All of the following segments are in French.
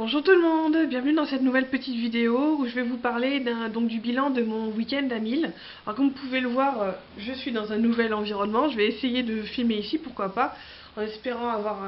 Bonjour tout le monde, bienvenue dans cette nouvelle petite vidéo où je vais vous parler du bilan de mon week-end à Mille. Alors comme vous pouvez le voir, je suis dans un nouvel environnement, je vais essayer de filmer ici, pourquoi pas, en espérant avoir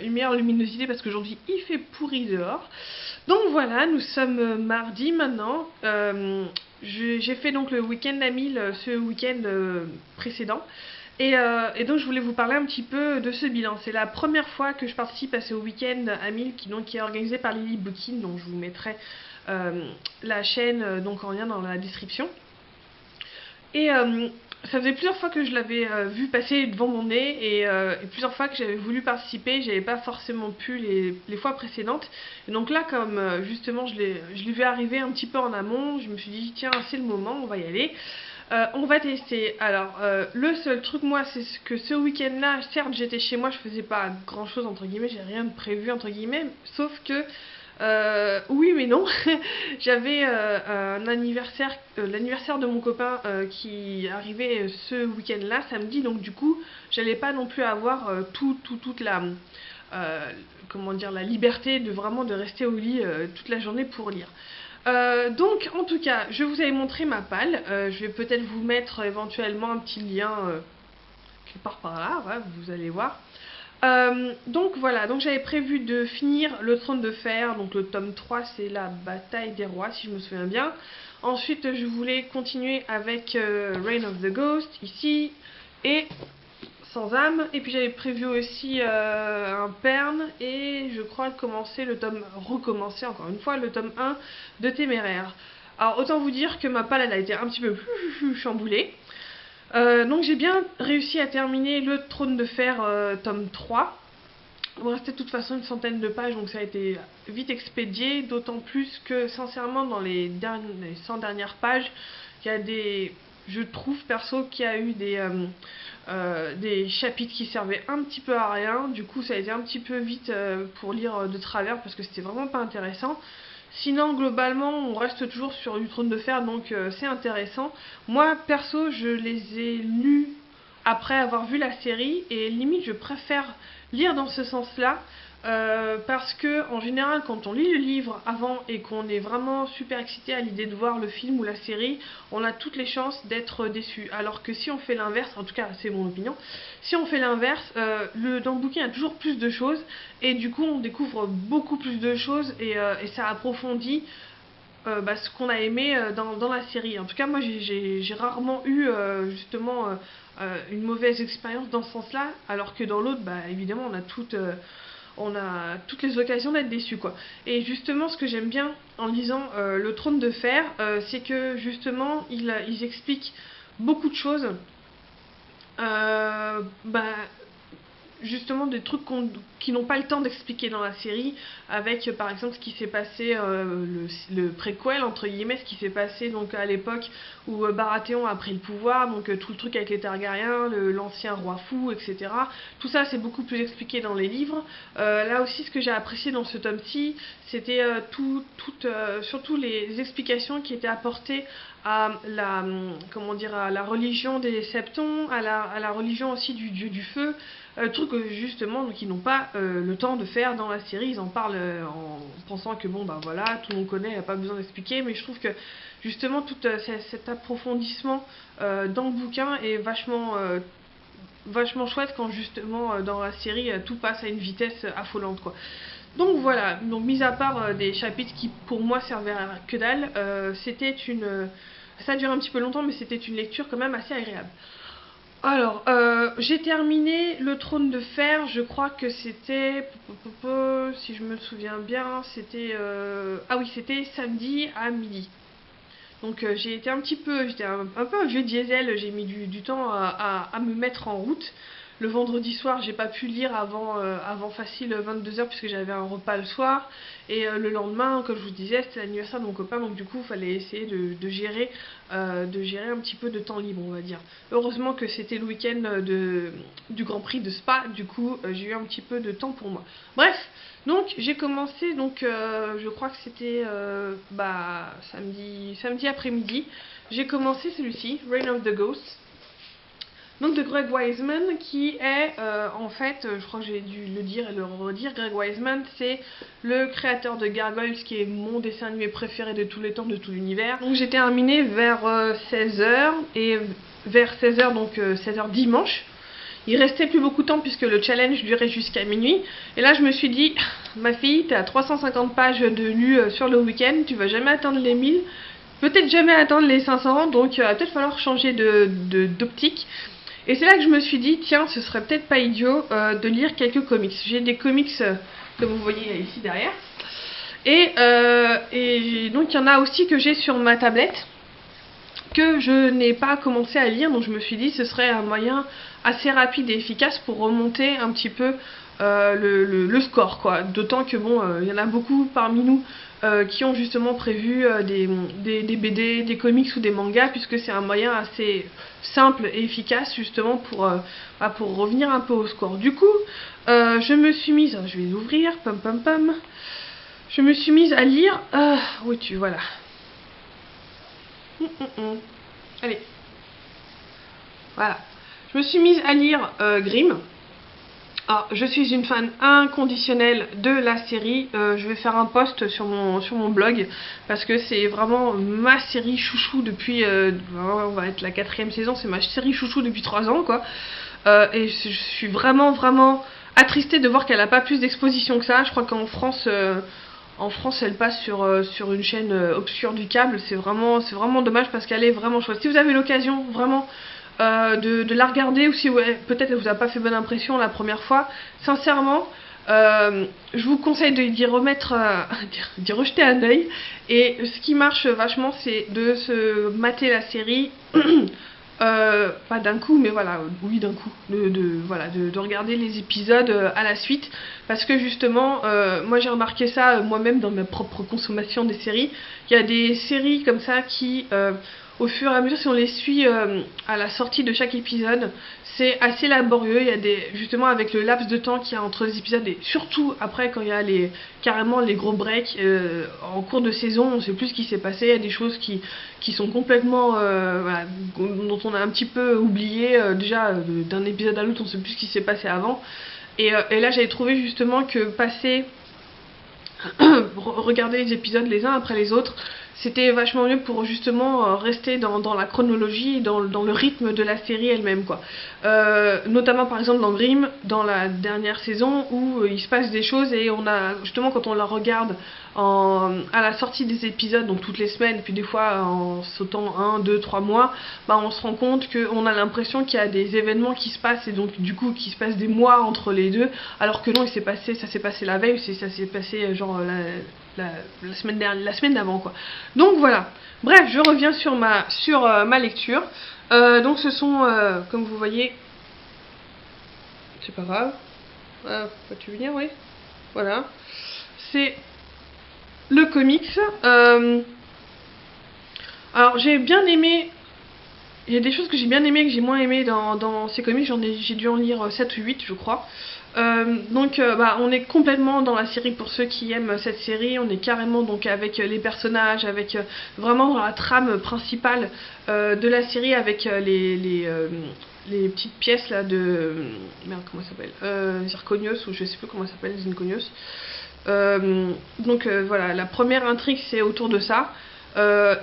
une meilleure luminosité parce qu'aujourd'hui il fait pourri dehors. Donc voilà, nous sommes mardi maintenant, j'ai fait donc le week-end à Mille ce week-end précédent. Et donc je voulais vous parler un petit peu de ce bilan. C'est la première fois que je participe à ce week-end à Mille qui est organisé par Lily Booking, donc je vous mettrai la chaîne donc en lien dans la description. Et ça faisait plusieurs fois que je l'avais vu passer devant mon nez et plusieurs fois que j'avais voulu participer, j'avais pas forcément pu les fois précédentes. Et donc là, comme justement je l'ai vu arriver un petit peu en amont, je me suis dit tiens c'est le moment, on va y aller. On va tester. Alors, le seul truc, moi, c'est que ce week-end-là, certes, j'étais chez moi, je faisais pas grand-chose, entre guillemets, j'ai rien de prévu, entre guillemets, sauf que, oui mais non, j'avais un anniversaire, l'anniversaire de mon copain qui arrivait ce week-end-là, samedi, donc du coup, j'allais pas non plus avoir toute la... comment dire, la liberté de vraiment de rester au lit toute la journée pour lire. Donc en tout cas je vous avais montré ma palle, je vais peut-être vous mettre éventuellement un petit lien quelque part par là, ouais, vous allez voir. Donc voilà, donc j'avais prévu de finir le Trône de Fer, donc le tome 3 c'est la bataille des rois si je me souviens bien. Ensuite je voulais continuer avec Reign of the Ghost ici et Sans âme, et puis j'avais prévu aussi un Pern, et je crois recommencer encore une fois le tome 1 de Téméraire. Alors autant vous dire que ma palle elle a été un petit peu chamboulée. Donc j'ai bien réussi à terminer le Trône de Fer tome 3. Il me restait de toute façon une centaine de pages, donc ça a été vite expédié, d'autant plus que sincèrement dans les 100 dernières pages, il y a je trouve perso qu'il y a eu des chapitres qui servaient un petit peu à rien, du coup ça a été un petit peu vite pour lire de travers parce que c'était vraiment pas intéressant. Sinon globalement on reste toujours sur du Trône de Fer, donc c'est intéressant. Moi perso je les ai lus après avoir vu la série et limite je préfère lire dans ce sens-là parce que en général quand on lit le livre avant et qu'on est vraiment super excité à l'idée de voir le film ou la série, on a toutes les chances d'être déçu. Alors que si on fait l'inverse, en tout cas c'est mon opinion, si on fait l'inverse, dans le bouquin il y a toujours plus de choses et du coup on découvre beaucoup plus de choses et ça approfondit ce qu'on a aimé dans la série. En tout cas moi j'ai rarement eu justement une mauvaise expérience dans ce sens-là, alors que dans l'autre, évidemment, on a toutes les occasions d'être déçu, quoi. Et justement, ce que j'aime bien en lisant Le Trône de Fer, c'est que justement, ils expliquent beaucoup de choses. Euh, bah, Justement des trucs qui n'ont pas le temps d'expliquer dans la série, avec par exemple ce qui s'est passé, le préquel entre guillemets, ce qui s'est passé donc à l'époque où Baratheon a pris le pouvoir, donc tout le truc avec les Targaryens, l'ancien roi fou, etc. Tout ça c'est beaucoup plus expliqué dans les livres. Là aussi ce que j'ai apprécié dans ce tome-ci, c'était surtout les explications qui étaient apportées à à la religion des Septons, à la religion aussi du dieu du feu, truc justement qu'ils n'ont pas le temps de faire dans la série. Ils en parlent en pensant que bon voilà, tout le monde connaît, il n'y a pas besoin d'expliquer, mais je trouve que justement tout cet approfondissement dans le bouquin est vachement chouette quand justement dans la série tout passe à une vitesse affolante, quoi. Donc voilà, donc mis à part des chapitres qui pour moi servaient à que dalle, ça a duré un petit peu longtemps mais c'était une lecture quand même assez agréable. Alors, j'ai terminé le Trône de Fer, je crois que c'était, si je me souviens bien, ah oui, c'était samedi à midi. Donc j'ai été j'étais un peu un vieux diesel, j'ai mis du temps à me mettre en route. Le vendredi soir, j'ai pas pu lire avant facile 22h puisque j'avais un repas le soir. Et le lendemain, comme je vous disais, c'était l'anniversaire de mon copain, donc du coup, il fallait essayer de gérer un petit peu de temps libre, on va dire. Heureusement que c'était le week-end du Grand Prix de Spa, du coup, j'ai eu un petit peu de temps pour moi. Bref, donc j'ai commencé, je crois que c'était samedi après-midi, j'ai commencé celui-ci, Reign of the Ghost. Donc de Greg Weisman, qui est en fait, je crois que j'ai dû le dire et le redire, Greg Weisman c'est le créateur de Gargoyles, qui est mon dessin animé préféré de tous les temps, de tout l'univers. Donc j'ai terminé vers 16h, et vers 16h, donc 16h dimanche. Il restait plus beaucoup de temps puisque le challenge durait jusqu'à minuit. Et là je me suis dit, ma fille, t'es à 350 pages de lu sur le week-end, tu vas jamais atteindre les 1000, peut-être jamais atteindre les 500, donc il va peut-être falloir changer d'optique. Et c'est là que je me suis dit, tiens, ce serait peut-être pas idiot de lire quelques comics. J'ai des comics que vous voyez ici derrière. Et donc il y en a aussi que j'ai sur ma tablette, que je n'ai pas commencé à lire. Donc je me suis dit, ce serait un moyen assez rapide et efficace pour remonter un petit peu le score, quoi. D'autant que bon, il y en a beaucoup parmi nous qui ont justement prévu des BD, des comics ou des mangas, puisque c'est un moyen assez simple et efficace justement pour revenir un peu au score. Du coup, je me suis mise, je vais l'ouvrir, pam pam pam, je me suis mise à lire, où tu, voilà. Allez, voilà. Je me suis mise à lire Grimm. Alors, je suis une fan inconditionnelle de la série. Je vais faire un post sur mon blog parce que c'est vraiment ma série chouchou depuis, on va être la 4e saison, c'est ma série chouchou depuis 3 ans, quoi. Et je suis vraiment attristée de voir qu'elle n'a pas plus d'exposition que ça. Je crois qu'en France, elle passe sur une chaîne obscure du câble. C'est vraiment dommage parce qu'elle est vraiment chouette. Si vous avez l'occasion, vraiment, de la regarder, ou si ouais, peut-être elle vous a pas fait bonne impression la première fois, sincèrement je vous conseille d'y remettre, d'y rejeter un œil. Et ce qui marche vachement, c'est de se mater la série pas d'un coup, mais voilà, oui d'un coup, de regarder les épisodes à la suite, parce que justement moi j'ai remarqué ça moi-même dans ma propre consommation des séries. Il y a des séries comme ça qui au fur et à mesure, si on les suit à la sortie de chaque épisode, c'est assez laborieux. Il y a justement avec le laps de temps qu'il y a entre les épisodes, et surtout après quand il y a carrément les gros breaks en cours de saison, on ne sait plus ce qui s'est passé. Il y a des choses qui sont complètement, voilà, dont on a un petit peu oublié déjà d'un épisode à l'autre, on ne sait plus ce qui s'est passé avant. Et là j'avais trouvé justement que passer regarder les épisodes les uns après les autres, c'était vachement mieux pour justement rester dans la chronologie, dans le rythme de la série elle-même, quoi. Notamment par exemple dans Grimm, dans la dernière saison, où il se passe des choses et on a justement, quand on la regarde à la sortie des épisodes, donc toutes les semaines, puis des fois en sautant 1, 2, 3 mois, bah on se rend compte qu'on a l'impression qu'il y a des événements qui se passent, et donc du coup qu'il se passe des mois entre les deux, alors que non, ça s'est passé la veille, ça s'est passé genre la semaine d'avant, quoi. Donc voilà, bref, je reviens sur ma lecture. Donc ce sont, comme vous voyez, c'est pas grave, peux-tu venir, oui, voilà, c'est le comics. Alors j'ai bien aimé, il y a des choses que j'ai bien aimé, que j'ai moins aimé dans ces comics. J'ai dû en lire 7 ou 8 je crois. Donc on est complètement dans la série. Pour ceux qui aiment cette série, on est carrément donc avec les personnages, avec vraiment dans la trame principale de la série, avec les petites pièces là de, merde, comment ça s'appelle, Zirconius, ou je sais plus comment ça s'appelle, Zinconius. Donc voilà, la première intrigue c'est autour de ça.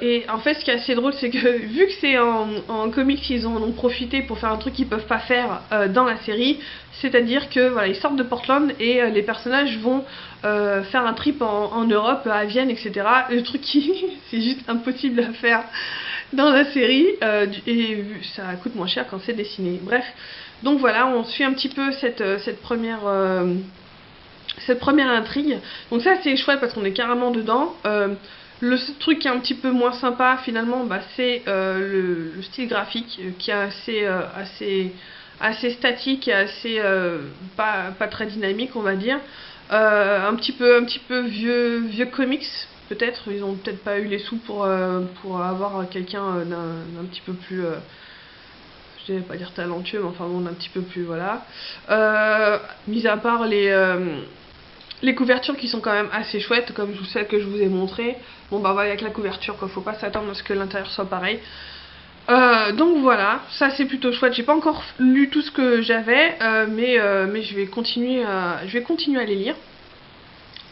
Et en fait ce qui est assez drôle, c'est que vu que c'est en comics, ils en ont profité pour faire un truc qu'ils peuvent pas faire dans la série. C'est-à-dire que voilà, ils sortent de Portland et les personnages vont faire un trip en Europe, à Vienne, etc. Le truc qui c'est juste impossible à faire dans la série, et ça coûte moins cher quand c'est dessiné. Bref, donc voilà, on suit un petit peu cette première intrigue. Donc ça c'est chouette parce qu'on est carrément dedans. Le truc qui est un petit peu moins sympa finalement, c'est le style graphique qui est assez statique et assez pas très dynamique, on va dire. Un petit peu vieux comics peut-être. Ils ont peut-être pas eu les sous pour avoir quelqu'un d'un petit peu plus je vais pas dire talentueux, mais enfin bon, d'un petit peu plus, voilà. Mis à part les couvertures qui sont quand même assez chouettes, comme celle que je vous ai montré. Bon bah voilà, avec la couverture, quoi, faut pas s'attendre à ce que l'intérieur soit pareil. Donc voilà, ça c'est plutôt chouette. J'ai pas encore lu tout ce que j'avais, mais je vais continuer à les lire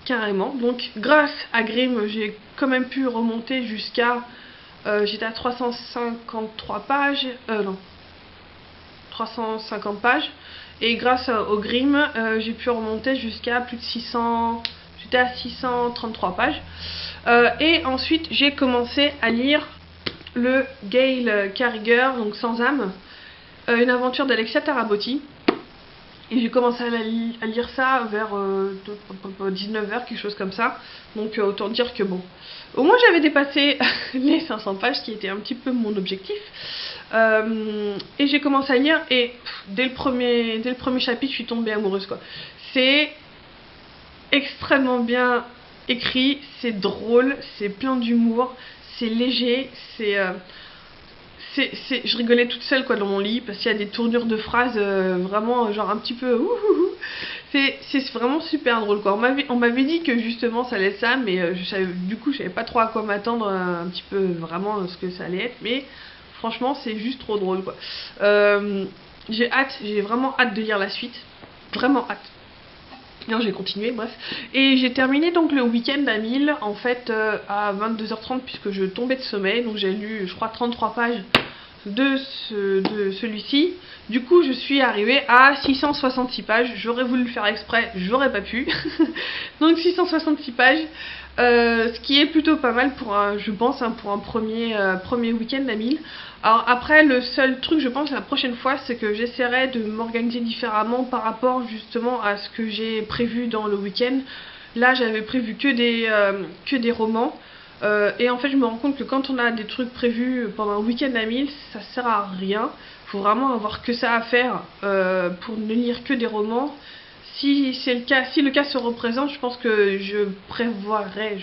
carrément. Donc grâce à Grimm, j'ai quand même pu remonter jusqu'à j'étais à 353 pages, non, 350 pages, et grâce au Grimm, j'ai pu remonter jusqu'à plus de 600, j'étais à 633 pages. Et ensuite j'ai commencé à lire le Gail Carriger, donc Sans âme, une aventure d'Alexia Tarabotti. Et j'ai commencé à lire ça vers 19h, quelque chose comme ça. Donc autant dire que bon, au moins j'avais dépassé les 500 pages, ce qui était un petit peu mon objectif. Et j'ai commencé à lire et dès le premier chapitre, je suis tombée amoureuse, quoi. C'est extrêmement bien écrit, c'est drôle, c'est plein d'humour, c'est léger, je rigolais toute seule, quoi, dans mon lit, parce qu'il y a des tournures de phrases vraiment genre un petit peu ouhouhou. C'est vraiment super drôle, quoi. On m'avait dit que justement ça allait être ça, mais du coup je savais pas trop à quoi m'attendre, un petit peu vraiment ce que ça allait être, mais franchement c'est juste trop drôle, quoi. J'ai vraiment hâte de lire la suite, vraiment hâte. Non, j'ai continué, bref. Et j'ai terminé donc le week-end à 1000, en fait, à 22h30, puisque je tombais de sommeil. Donc j'ai lu, je crois, 33 pages de celui-ci. Du coup, je suis arrivée à 666 pages. J'aurais voulu le faire exprès, j'aurais pas pu. Donc 666 pages, ce qui est plutôt pas mal pour je pense, hein, pour un premier week-end à 1000. Alors après, le seul truc, je pense, la prochaine fois, c'est que j'essaierai de m'organiser différemment par rapport justement à ce que j'ai prévu dans le week-end. Là, j'avais prévu que des romans. Et en fait, je me rends compte que quand on a des trucs prévus pendant un week-end à 1000, ça sert à rien. Il faut vraiment avoir que ça à faire pour ne lire que des romans. Si le cas se représente, je pense que je prévoirais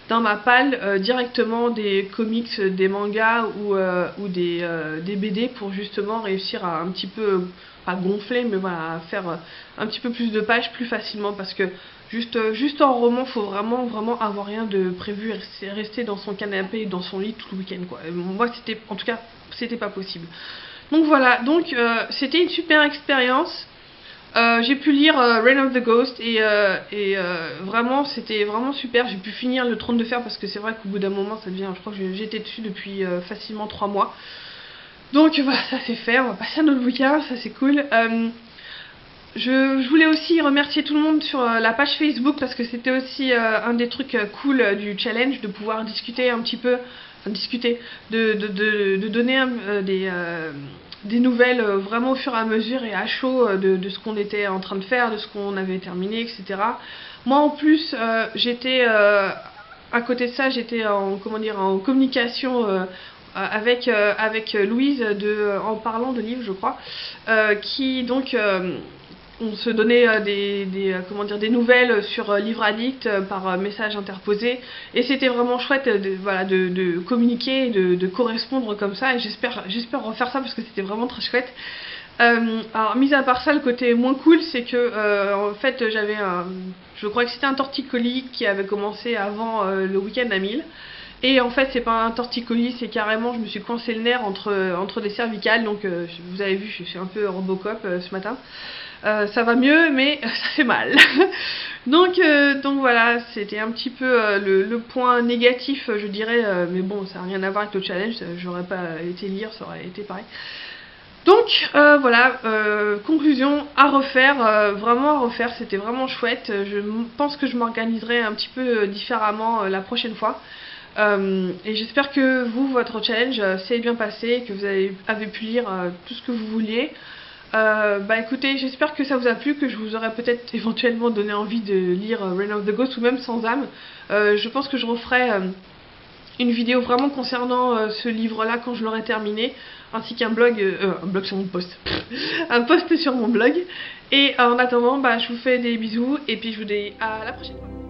dans ma palle directement des comics, des mangas ou des BD pour justement réussir à un petit peu, pas gonfler, mais voilà, à faire un petit peu plus de pages plus facilement, parce que juste en roman, faut vraiment avoir rien de prévu et rester dans son canapé et dans son lit tout le week-end, quoi. Moi, en tout cas, c'était pas possible. Donc voilà, c'était une super expérience. J'ai pu lire Reign of the Ghost et vraiment c'était vraiment super. J'ai pu finir le Trône de Fer parce que c'est vrai qu'au bout d'un moment ça devient, je crois que j'étais dessus depuis facilement 3 mois. Donc voilà, ça c'est fait, on va passer à notre bouquin, ça c'est cool. Je voulais aussi remercier tout le monde sur la page Facebook, parce que c'était aussi un des trucs cool du challenge, de pouvoir discuter un petit peu, de donner des nouvelles vraiment au fur et à mesure et à chaud de ce qu'on était en train de faire, de ce qu'on avait terminé, etc. Moi en plus, j'étais à côté de ça, j'étais en communication avec Louise en parlant de livres, je crois, qui donc on se donnait des nouvelles sur Livre Addict par message interposé, et c'était vraiment chouette de communiquer et de correspondre comme ça, et j'espère refaire ça parce que c'était vraiment très chouette. Alors mis à part ça, le côté moins cool, c'est que en fait je crois que c'était un torticolis qui avait commencé avant le week-end à 1000. Et en fait, c'est pas un torticolis, c'est carrément, je me suis coincé le nerf entre des cervicales. Donc, vous avez vu, je suis un peu Robocop ce matin. Ça va mieux, mais ça fait mal. donc voilà, c'était un petit peu le point négatif, je dirais. Mais bon, ça n'a rien à voir avec le challenge. J'aurais pas été lire, ça aurait été pareil. Donc voilà, conclusion à refaire, vraiment à refaire, c'était vraiment chouette. Je pense que je m'organiserai un petit peu différemment la prochaine fois. Et j'espère que votre challenge s'est bien passé, que vous avez pu lire tout ce que vous vouliez. Écoutez, j'espère que ça vous a plu, que je vous aurais peut-être éventuellement donné envie de lire Reign of the Ghost ou même Sans âme. Je pense que je referai une vidéo vraiment concernant ce livre-là quand je l'aurai terminé, ainsi qu'un un blog sur mon post, un post sur mon blog. Et en attendant, je vous fais des bisous et puis je vous dis à la prochaine fois.